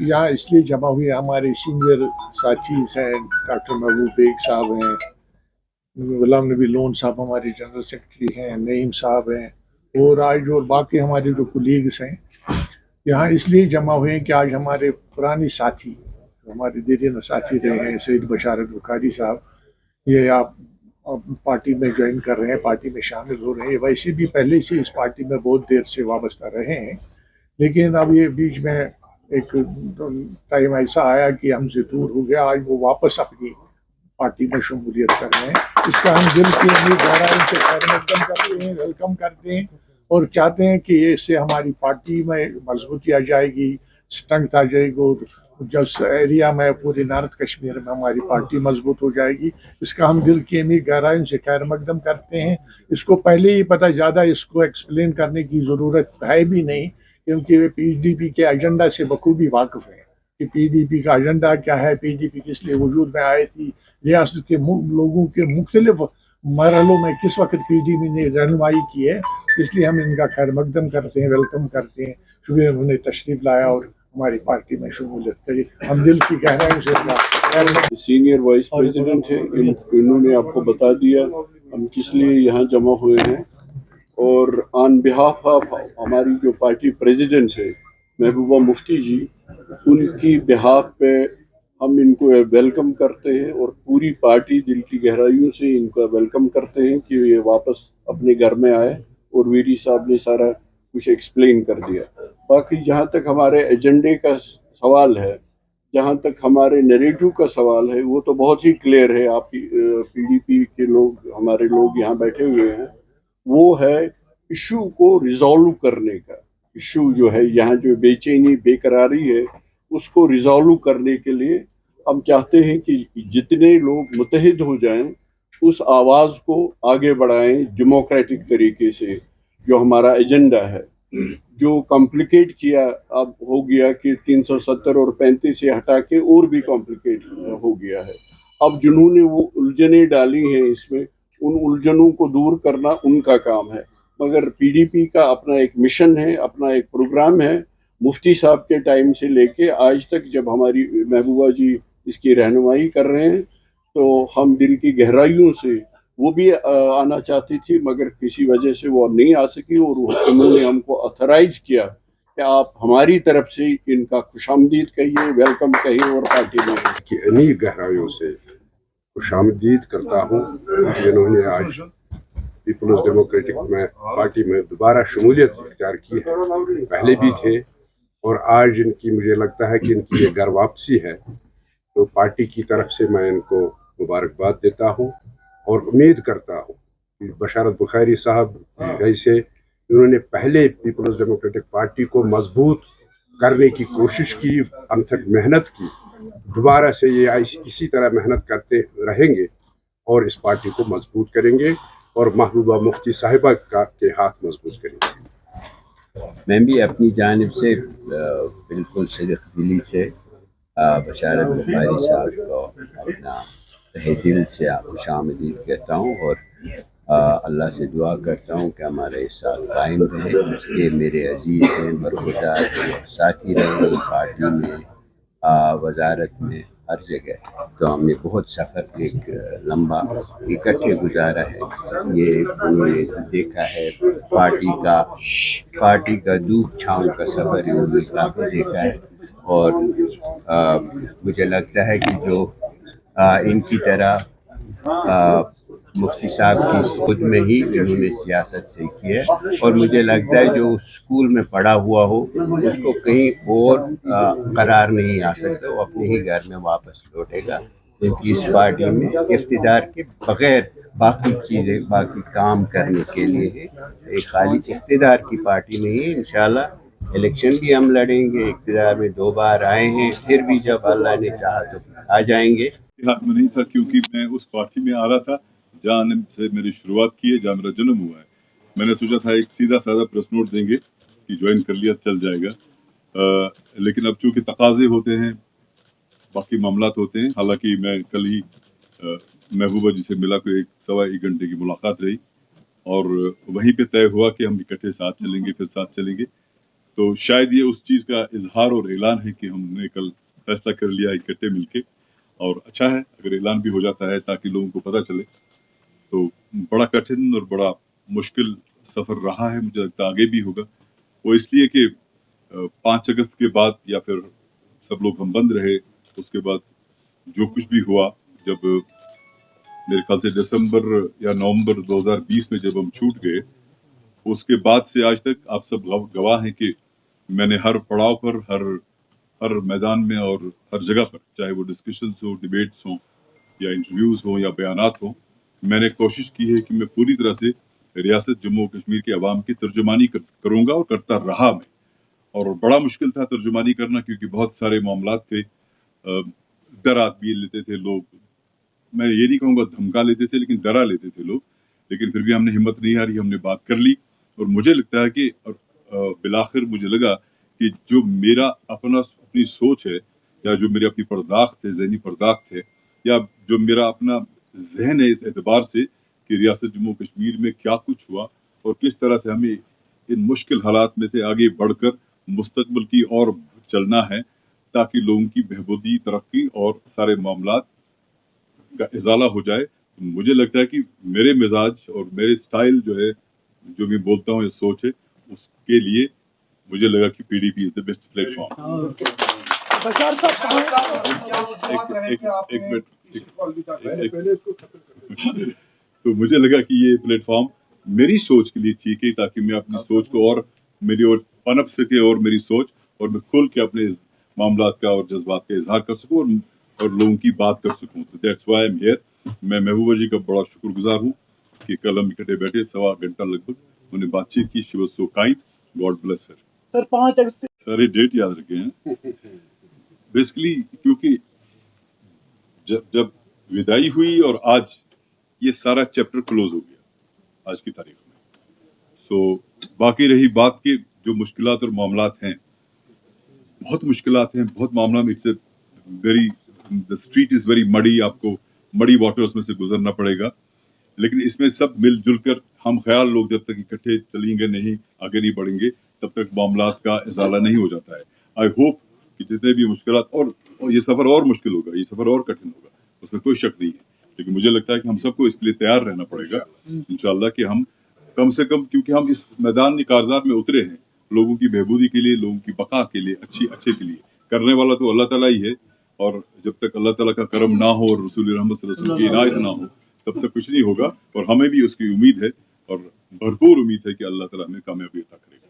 यहाँ इसलिए जमा हुए हमारे सीनियर साथी हैं, डॉक्टर महबूब बेग साहब हैं, गुलाम नबी लोन साहब हमारे जनरल सेक्रेटरी हैं, नईम साहब हैं, और आज और बाकी हमारे जो कुलीग्स हैं यहाँ इसलिए जमा हुए हैं कि आज हमारे पुरानी साथी, हमारे दीदी साथी रहे हैं, सईद बशारत बुखारी साहब, ये आप पार्टी में ज्वाइन कर रहे हैं, पार्टी में शामिल हो रहे हैं। वैसे भी पहले से इस पार्टी में बहुत देर से वाबस्ता रहे हैं, लेकिन अब ये बीच में एक टाइम ऐसा आया कि हमसे दूर हो गया। आज वो वापस अपनी पार्टी में शमूलियत कर रहे हैं। इसका हम दिल की अपनी गहराई से खैरमकदम करते हैं, वेलकम करते हैं और चाहते हैं कि इससे हमारी पार्टी में मजबूती आ जाएगी, स्ट्रेंथ आ जाएगी, जिस एरिया में पूरे नॉर्थ कश्मीर में हमारी पार्टी मजबूत हो जाएगी। इसका हम दिल की अपनी गहराई से खैर मकदम करते हैं। इसको पहले ही पता, ज़्यादा इसको एक्सप्लेन करने की ज़रूरत है भी नहीं, क्योंकि वे पीडीपी के एजेंडा से बखूबी वाकिफ़ हैं कि पीडीपी का एजेंडा क्या है, पीडीपी किस लिए वजूद में आई थी, रियासत के लोगों के मुख्तलिफ मरहलों में किस वक्त पीडीपी ने रहनुमाई की है। इसलिए हम इनका खैर मकदम करते हैं, वेलकम करते हैं। शुक्रिया उन्होंने तशरीफ़ लाया और हमारी पार्टी में शमूलियत करी। हम दिल की गहराई से सीनियर वाइस प्रेसिडेंट है, इन्होंने आपको बता दिया हम किस लिए यहाँ जमा हुए हैं, और ऑन बिहाफ ऑफ हमारी जो पार्टी प्रेसिडेंट है महबूबा मुफ्ती जी, उनकी बिहाफ पे हम इनको वेलकम करते हैं और पूरी पार्टी दिल की गहराइयों से इनका वेलकम करते हैं कि ये वापस अपने घर में आए, और वीरी साहब ने सारा कुछ एक्सप्लेन कर दिया। बाकी जहाँ तक हमारे एजेंडे का सवाल है, जहाँ तक हमारे नैरेटिव का सवाल है, वो तो बहुत ही क्लियर है। आप पीडीपी के लोग, हमारे लोग यहाँ बैठे हुए हैं, वो है इशू को रिजॉल्व करने का। इशू जो है यहाँ, जो बेचैनी बेकरारी है, उसको रिजॉल्व करने के लिए हम चाहते हैं कि जितने लोग मुतहिद हो जाएं, उस आवाज़ को आगे बढ़ाएं डेमोक्रेटिक तरीके से। जो हमारा एजेंडा है, जो कॉम्प्लिकेट किया अब हो गया कि 370 और 35 से हटा के और भी कॉम्प्लिकेट हो गया है। अब जिन्होंने वो उलझने डाली हैं इसमें, उन उलझनों को दूर करना उनका काम है, मगर पीडीपी का अपना एक मिशन है, अपना एक प्रोग्राम है। मुफ्ती साहब के टाइम से लेके आज तक जब हमारी महबूबा जी इसकी रहनुमाई कर रहे हैं, तो हम दिल की गहराइयों से, वो भी आना चाहती थी मगर किसी वजह से वो नहीं आ सकी, और उन्होंने हमको ऑथराइज किया कि आप हमारी तरफ से इनका खुशामदीद कहिए, वेलकम कहिए, और पार्टी में की इन्हीं गहराइयों से खुशामदीद करता हूँ जिन्होंने आज पीपल्स डेमोक्रेटिक में पार्टी में दोबारा शमूलियत इख्तियार की है। पहले भी थे और आज इनकी, मुझे लगता है कि इनकी ये घर वापसी है, तो पार्टी की तरफ से मैं इनको मुबारकबाद देता हूँ और उम्मीद करता हूँ कि बशारत बुखारी साहब जैसे इन्होंने पहले पीपल्स डेमोक्रेटिक पार्टी को मजबूत करने की कोशिश की, अनथक मेहनत की, दोबारा से ये इसी तरह मेहनत करते रहेंगे और इस पार्टी को मजबूत करेंगे और महबूबा मुफ्ती साहिबा के हाथ मजबूत करेंगे। मैं भी अपनी जानिब से बिल्कुल सदक दिली से बशारत बुखारी साहब को अपना तहे दिल से खुशामदीद कहता हूँ, और अल्लाह से दुआ करता हूँ कि हमारे साथ कायम रहे। ये मेरे अजीज़ हैं, बरगुज़ार हैं, साथी रहे पार्टी में, वजारत में, हर जगह। तो हमने बहुत सफ़र एक लंबा इकट्ठे गुजारा है। ये उन्होंने देखा है पार्टी का धूप छाँव का सफ़र उन्होंने देखा है, और मुझे लगता है कि जो इनकी तरह मुफ्ती साहब की खुद में ही इन्होंने सियासत सीखी है, और मुझे लगता है जो स्कूल में पढ़ा हुआ हो उसको कहीं और करार नहीं आ सकता, वो अपने ही घर में वापस लौटेगा, क्योंकि इस पार्टी में इख्तिदार के बग़ैर बाकी चीज़ें, बाकी काम करने के लिए है। एक खाली इख्तिदार की पार्टी नहीं है। इंशाल्लाह इलेक्शन भी हम लड़ेंगे, इख्तिदार में 2 बार आए हैं, फिर भी जब अल्लाह ने चाहा तो आ जाएंगे। हाथ में नहीं था, क्योंकि मैं उस पार्टी में आ रहा था जहाँ से मेरी शुरुआत की है, जहाँ मेरा जन्म हुआ है। मैंने सोचा था एक सीधा साधा प्रेस नोट देंगे कि ज्वाइन कर लिया चल जाएगा, लेकिन अब चूँकि तकाजे होते हैं, बाकी मामलात होते हैं। हालांकि मैं कल ही महबूबा जी से मिला, कोई 1-1.25 घंटे की मुलाकात रही, और वहीं पे तय हुआ कि हम इकट्ठे साथ चलेंगे, फिर साथ चलेंगे। तो शायद ये उस चीज़ का इजहार और ऐलान है कि हमने कल फैसला कर लिया इकट्ठे मिलके, और अच्छा है अगर ऐलान भी हो जाता है ताकि लोगों को पता चले। तो बड़ा कठिन और बड़ा मुश्किल सफ़र रहा है, मुझे लगता है आगे भी होगा। वो इसलिए कि 5 अगस्त के बाद या फिर सब लोग हम बंद रहे, उसके बाद जो कुछ भी हुआ, जब मेरे ख्याल से दिसंबर या नवंबर 2020 में जब हम छूट गए, उसके बाद से आज तक आप सब गवाह हैं कि मैंने हर पड़ाव पर, हर मैदान में और हर जगह पर, चाहे वो डिस्कशंस हो, डिबेट्स हों या इंटरव्यूज़ हों या बयानात हों, मैंने कोशिश की है कि मैं पूरी तरह से रियासत जम्मू कश्मीर के अवाम की तर्जुमानी करूँगा और करता रहा मैं। और बड़ा मुश्किल था तर्जुमानी करना, क्योंकि बहुत सारे मामलात थे, डर आदमी लेते थे लोग, मैं ये नहीं कहूँगा धमका लेते थे, लेकिन डरा लेते थे लोग, लेकिन फिर भी हमने हिम्मत नहीं हारी, हमने बात कर ली। और मुझे लगता है कि बिलाखिर मुझे लगा कि जो मेरा अपनी सोच है, या जो मेरी अपनी पर्दाख्त है, ज़हनी पर्दाख्त है, या जो मेरा अपना जहन है इस एतबार से कि रियासत जम्मू कश्मीर में क्या कुछ हुआ और किस तरह से हमें इन मुश्किल हालात में से आगे बढ़कर मुस्तकबिल की ओर चलना है, ताकि लोगों की बहबूदी, तरक्की और सारे मामलात का इजाला हो जाए। मुझे लगता है कि मेरे मिजाज और मेरे स्टाइल जो है, जो मैं बोलता हूँ, ये सोच है, उसके लिए मुझे लगा कि PDP is the best platform. तो मुझे लगा कि ये प्लेटफॉर्म मेरी सोच के लिए ठीक है, ताकि मैं अपनी सोच को और मेरी ओर पनप सके, और मेरी सोच और मैं खुल के अपने इस मामलात का और जज्बात का इजहार कर सकूँ और लोगों की बात कर सकूँ। तो that's why I am here. मैं महबूबा जी का बड़ा शुक्रगुजार हूँ कि कल हम इकट्ठे बैठे, 1.25 घंटा लगभग उन्हें बातचीत की। She was so kind, God bless her. Sir 5 अगस्त सारे डेट याद रखे हैं बेसिकली, क्योंकि जब विदाई हुई और आज ये सारा चैप्टर क्लोज हो गया आज की तारीख में। सो बाकी रही बात के जो मुश्किलात और मामलात हैं, बहुत मुश्किलात हैं, बहुत मामला में it's very, the street is very muddy, आपको मडी वाटर्स में से गुजरना पड़ेगा। लेकिन इसमें सब मिलजुल कर हम ख्याल लोग जब तक इकट्ठे चलेंगे नहीं, आगे नहीं बढ़ेंगे, तब तक मामलात का इजाला नहीं हो जाता है। आई होप कि जितने भी मुश्किलात और ये सफ़र और मुश्किल होगा, ये सफ़र और कठिन होगा, उसमें कोई शक नहीं है, लेकिन मुझे लगता है कि हम सबको इसके लिए तैयार रहना पड़ेगा इंशाअल्लाह, कि हम कम से कम, क्योंकि हम इस मैदान कारज़ार में उतरे हैं लोगों की बहबूदी के लिए, लोगों की बका के लिए, अच्छे के लिए। करने वाला तो अल्लाह ताला ही है, और जब तक अल्लाह ताला का करम ना हो और रसूल रहमत सल्लल्लाहु अलैहि वसल्लम की इनायत ना हो, तब तक कुछ नहीं होगा। और हमें भी उसकी उम्मीद है, और भरपूर उम्मीद है कि अल्लाह ताला हमें कामयाबी अता करेगा।